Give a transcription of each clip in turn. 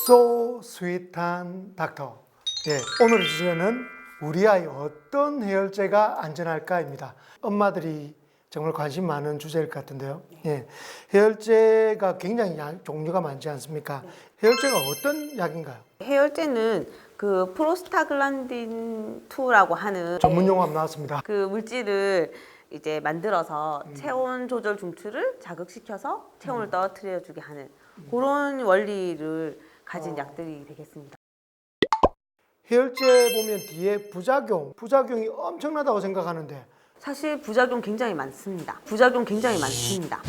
So sweet한 닥터. 예, 오늘의 주제는 우리 아이 어떤 해열제가 안전할까입니다. 엄마들이 정말 관심 많은 주제일 것 같은데요. 예, 해열제가 굉장히 종류가 많지 않습니까? 해열제가 어떤 약인가요? 해열제는 그 프로스타글란딘 2라고 하는 전문 용어 나왔습니다. 그 물질을 이제 만들어서 체온 조절 중추를 자극시켜서 체온을 떨어뜨려 주게 하는 그런 원리를 가진 약들이 되겠습니다. 해열제 보면 뒤에 부작용이 엄청나다고 생각하는데 사실 부작용 굉장히 많습니다. 부작용 굉장히 많습니다.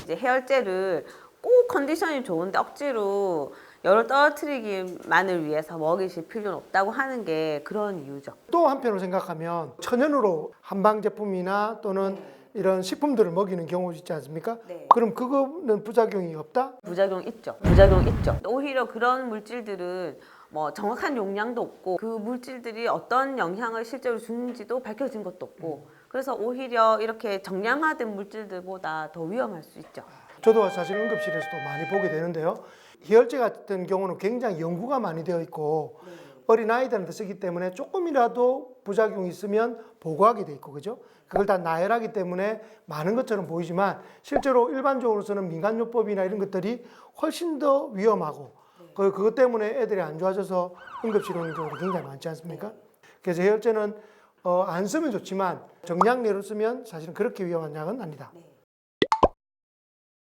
이제 해열제를 꼭 컨디션이 좋은데 억지로 열을 떨어뜨리기만을 위해서 먹이실 필요는 없다고 하는 게 그런 이유죠. 또 한편으로 생각하면 천연으로 한방 제품이나 또는 이런 식품들을 먹이는 경우 있지 않습니까? 네. 그럼 그거는 부작용이 없다? 부작용 있죠. 부작용 있죠. 오히려 그런 물질들은 뭐 정확한 용량도 없고 그 물질들이 어떤 영향을 실제로 주는지도 밝혀진 것도 없고 그래서 오히려 이렇게 정량화된 물질들보다 더 위험할 수 있죠. 저도 사실 응급실에서도 많이 보게 되는데요. 해열제 같은 경우는 굉장히 연구가 많이 되어 있고 어린 아이들한테 쓰기 때문에 조금이라도 부작용이 있으면 보고하게 돼 있고 그죠? 그걸 다 나열하기 때문에 많은 것처럼 보이지만 실제로 일반적으로 쓰는 민간요법이나 이런 것들이 훨씬 더 위험하고 그것 때문에 애들이 안 좋아져서 응급실 오는 경우도 굉장히 많지 않습니까? 그래서 해열제는 안 쓰면 좋지만 정량내로 쓰면 사실은 그렇게 위험한 약은 아니다.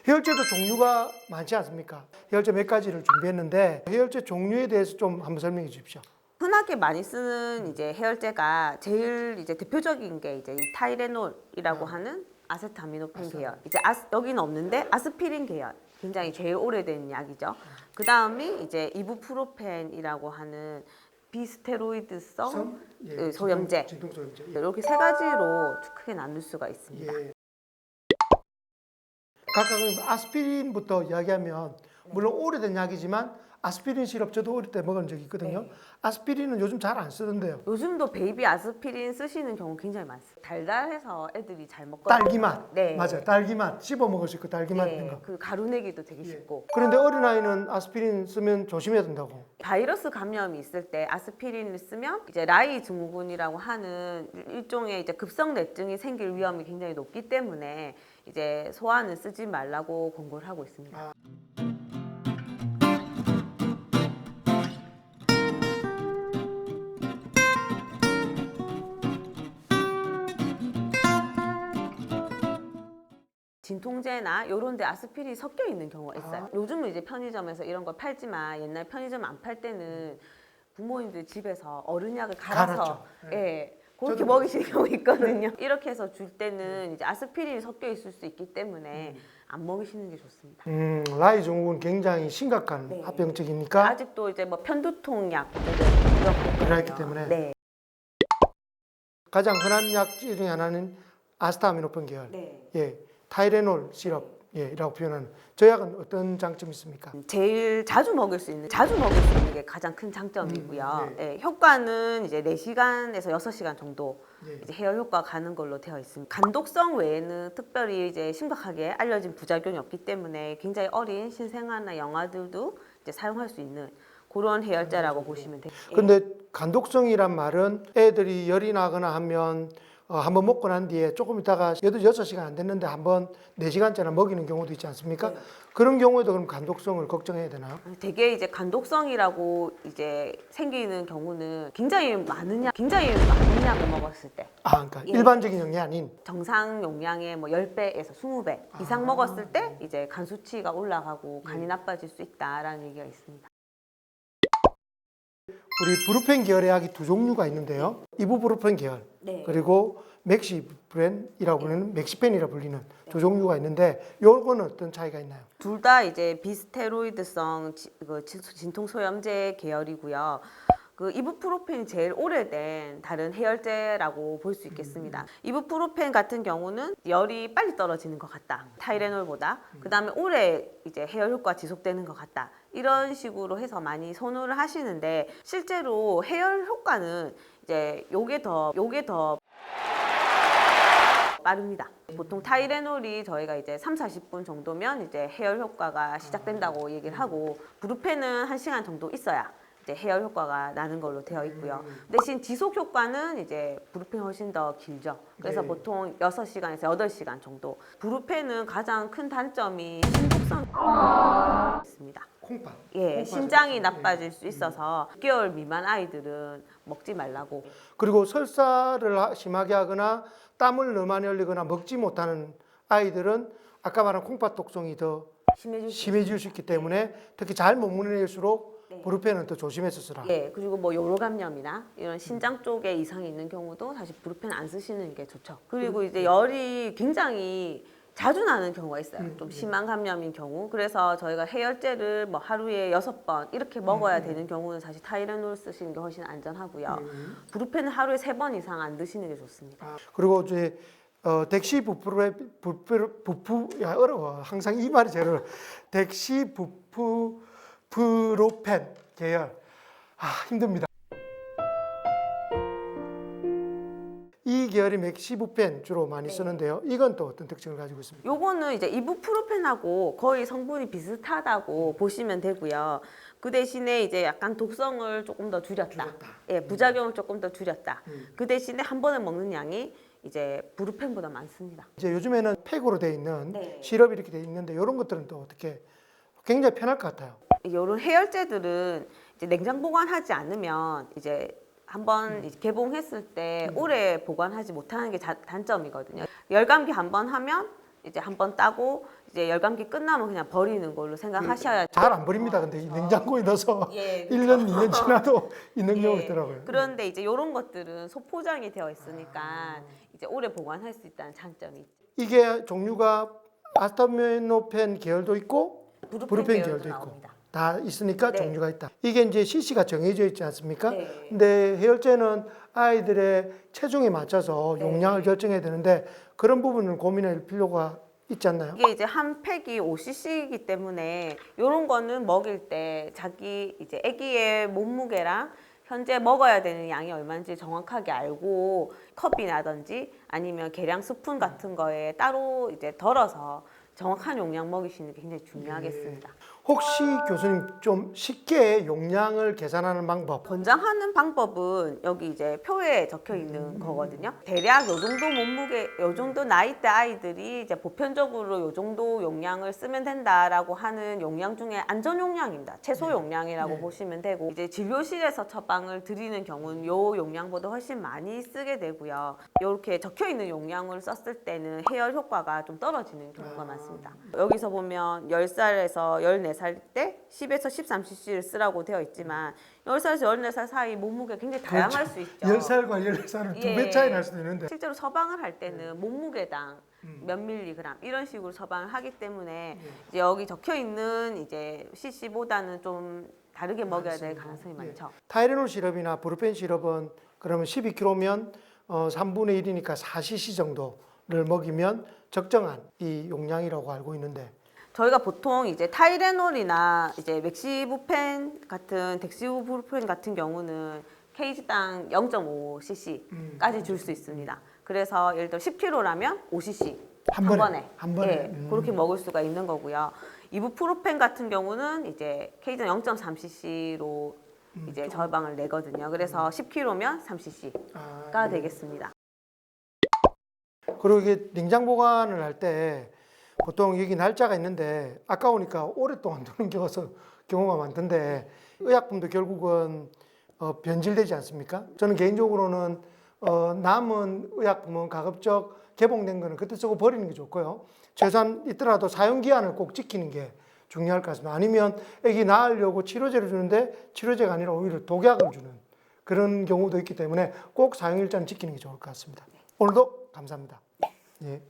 해열제도 종류가 많지 않습니까? 해열제 몇 가지를 준비했는데 해열제 종류에 대해서 좀 한번 설명해 주십시오. 흔하게 많이 쓰는 이제 해열제가 제일 이제 대표적인 게 이제 이 타이레놀이라고 하는 아세트아미노펜 계열. 이제 여기는 없는데 아스피린 계열. 굉장히 제일 오래된 약이죠. 그 다음이 이제 이부프로펜이라고 하는 비스테로이드성 소염제. 진통소염제. 이렇게 세 가지로 크게 나눌 수가 있습니다. 예. 각각 아스피린부터 이야기하면 물론 오래된 약이지만 아스피린 시럽 저도 어릴 때 먹은 적이 있거든요. 아스피린은 요즘 잘 안 쓰던데요. 요즘도 베이비 아스피린 쓰시는 경우 굉장히 많습니다. 달달해서 애들이 잘 먹거든요. 딸기맛. 네. 맞아요. 딸기맛. 씹어 먹을 수 있고 딸기맛 있는 거. 그 가루내기도 되게 쉽고. 그런데 어린아이는 아스피린 쓰면 조심해야 된다고. 바이러스 감염이 있을 때 아스피린을 쓰면 이제 라이 증후군이라고 하는 일종의 이제 급성내증이 생길 위험이 굉장히 높기 때문에 이제 소아는 쓰지 말라고 권고를 하고 있습니다. 진통제나 이런 데 아스피린이 섞여 있는 경우가 있어요. 요즘은 이제 편의점에서 이런 걸 팔지만 옛날 편의점 안 팔 때는 부모님들 집에서 어른약을 갈아서 갈았죠. 예, 그렇게 저도 먹이시는 경우 있거든요. 이렇게 해서 줄 때는 이제 아스피린이 섞여 있을 수 있기 때문에 안 먹이시는 게 좋습니다. 라이 증후군 굉장히 심각한 합병증이니까 아직도 이제 뭐 편두통약들은 그렇기 때문에 네. 가장 흔한 약 중에 하나는 아스타아미노펜 계열. 예. 타이레놀 시럽이라고 표현하는 저 약은 어떤 장점이 있습니까? 제일 자주 먹을 수 있는 게 가장 큰 장점이고요. 예, 효과는 이제 4시간에서 6시간 정도 이제 해열 효과가 가는 걸로 되어 있습니다. 간독성 외에는 특별히 이제 심각하게 알려진 부작용이 없기 때문에 굉장히 어린 신생아나 영아들도 이제 사용할 수 있는 그런 해열제라고 보시면 돼요. 근데 간독성이란 말은 애들이 열이 나거나 하면 한번 먹고 난 뒤에 조금 있다가 6시간 안 됐는데 한번 4시간째나 먹이는 경우도 있지 않습니까? 그런 경우에도 그럼 간독성을 걱정해야 되나요? 되게 이제 간독성이라고 이제 생기는 경우는 굉장히 많은 약을 먹었을 때 그러니까 일반적인 용이 아닌 정상 용량의 뭐 10배에서 20배 이상 먹었을 때 이제 간 수치가 올라가고 간이 나빠질 수 있다라는 얘기가 있습니다. 우리 브루펜 계열의 약이 두 종류가 있는데요. 이부브루펜 계열 그리고 맥시브렌이라고 부르는 맥시펜이라고 불리는 두 종류가 있는데 요거는 어떤 차이가 있나요? 둘 다 이제 비스테로이드성 진통소염제 계열이고요. 그 이부프로펜이 제일 오래된 다른 해열제라고 볼 수 있겠습니다. 이부프로펜 같은 경우는 열이 빨리 떨어지는 것 같다. 타이레놀보다. 그다음에 오래 이제 해열 효과 지속되는 것 같다. 이런 식으로 해서 많이 선호를 하시는데 실제로 해열 효과는 이제 요게 더 빠릅니다. 보통 타이레놀이 저희가 이제 3, 40분 정도면 이제 해열 효과가 시작된다고 얘기를 하고 브루펜은 1시간 정도 있어야 이제 해열 효과가 나는 걸로 되어 있고요. 대신 지속 효과는 이제 브루펜이 훨씬 더 길죠. 그래서 네. 보통 6시간에서 8시간 정도. 브루펜은 가장 큰 단점이 신독성 있습니다. 콩팥. 예, 콩팥이 신장이 있어요. 나빠질 수 있어서 6개월 미만 아이들은 먹지 말라고. 그리고 설사를 심하게 하거나 땀을 너무 많이 흘리거나 먹지 못하는 아이들은 아까 말한 콩팥 독성이 더 심해질 수 있기 때문에 특히 잘 못 먹는 브루펜은 더 조심해서 쓰라. 예, 그리고 뭐 요로 감염이나 이런 신장 쪽에 이상이 있는 경우도 사실 브루펜 안 쓰시는 게 좋죠. 그리고 이제 열이 굉장히 자주 나는 경우가 있어요. 좀 심한 감염인 경우. 그래서 저희가 해열제를 뭐 하루에 6번 이렇게 먹어야 되는 경우는 사실 타이레놀 쓰시는 게 훨씬 안전하고요. 브루펜은 하루에 3번 이상 안 드시는 게 좋습니다. 그리고 이제 야 어려워. 항상 이 말이 제일 어려워. 덱시부프로펜 계열. 힘듭니다. 이 계열이 맥시부펜 주로 많이 쓰는데요. 이건 또 어떤 특징을 가지고 있습니까? 요거는 이제 이부프로펜하고 거의 성분이 비슷하다고 보시면 되고요. 그 대신에 이제 약간 독성을 조금 더 줄였다. 예, 부작용을 조금 더 줄였다. 그 대신에 한 번에 먹는 양이 이제 브루펜보다 많습니다. 이제 요즘에는 팩으로 돼 있는 네. 시럽이 이렇게 돼 있는데 이런 것들은 또 어떻게 굉장히 편할 것 같아요. 이런 해열제들은 이제 냉장 보관하지 않으면 이제 한번 개봉했을 때 오래 보관하지 못하는 게 단점이거든요. 열감기 한 번 하면 이제 한 번 따고 이제 열감기 끝나면 그냥 버리는 걸로 생각하셔야 잘 안 버립니다. 근데 이 냉장고에 넣어서 예, 1년, 2년 지나도 있는 경우가 예. 있더라고요. 그런데 이제 이런 것들은 소포장이 되어 있으니까 이제 오래 보관할 수 있다는 장점이 있죠. 이게 종류가 아스타미노펜 계열도 있고 브루펜 계열도 있고 나옵니다. 다 있으니까 네. 종류가 있다. 이게 이제 CC가 정해져 있지 않습니까? 네. 근데 해열제는 아이들의 체중에 맞춰서 네. 용량을 결정해야 되는데 그런 부분을 고민할 필요가 있지 않나요? 이게 이제 한 팩이 5cc이기 때문에 이런 거는 먹일 때 자기 이제 아기의 몸무게랑 현재 먹어야 되는 양이 얼마인지 정확하게 알고 컵이라든지 아니면 계량 스푼 같은 거에 따로 이제 덜어서 정확한 용량 먹이시는 게 굉장히 중요하겠습니다. 혹시 교수님 좀 쉽게 용량을 계산하는 방법 권장하는 방법은 여기 이제 표에 적혀 있는 거거든요. 대략 요 정도 몸무게, 요 정도 나이대 아이들이 이제 보편적으로 요 정도 용량을 쓰면 된다라고 하는 용량 중에 안전 용량입니다. 최소 용량이라고 보시면 되고 이제 진료실에서 처방을 드리는 경우는 요 용량보다 훨씬 많이 쓰게 되고요. 이렇게 적혀 있는 용량을 썼을 때는 해열 효과가 좀 떨어지는 경우가 많습니다. 여기서 보면 10살에서 14살 때 10에서 13cc를 쓰라고 되어 있지만 10살에서 14살 사이 몸무게가 굉장히 다양할 수 있죠. 10살과 14살은 두 배 예. 차이 날 수도 있는데 실제로 처방을 할 때는 몸무게당 몇 밀리그램 이런 식으로 처방을 하기 때문에 이제 여기 적혀 있는 이제 cc보다는 좀 다르게 먹여야 될 가능성이 많죠. 타이레놀 시럽이나 브루펜 시럽은 그러면 12kg면 3분의 1이니까 4cc 정도를 먹이면 적정한 이 용량이라고 알고 있는데 저희가 보통 이제 타이레놀이나 이제 맥시부펜 같은 덱시부프로펜 같은 경우는 케이지당 0.5cc까지 줄 수 있습니다. 그래서 예를 들어 10kg라면 5cc 한 번에. 예, 그렇게 먹을 수가 있는 거고요. 이부프로펜 같은 경우는 이제 케이지당 0.3cc로 이제 처방을 내거든요. 그래서 10kg면 3cc가 되겠습니다. 그리고 이게 냉장 보관을 할 때 보통 여기 날짜가 있는데 아까우니까 오랫동안 두는 경우가 많던데 의약품도 결국은 변질되지 않습니까? 저는 개인적으로는 남은 의약품은 가급적 개봉된 거는 그때 쓰고 버리는 게 좋고요. 최소한 있더라도 사용 기한을 꼭 지키는 게 중요할 것 같습니다. 아니면 애기 낳으려고 치료제를 주는데 치료제가 아니라 오히려 독약을 주는 그런 경우도 있기 때문에 꼭 사용 일자는 지키는 게 좋을 것 같습니다. 오늘도 감사합니다. 예.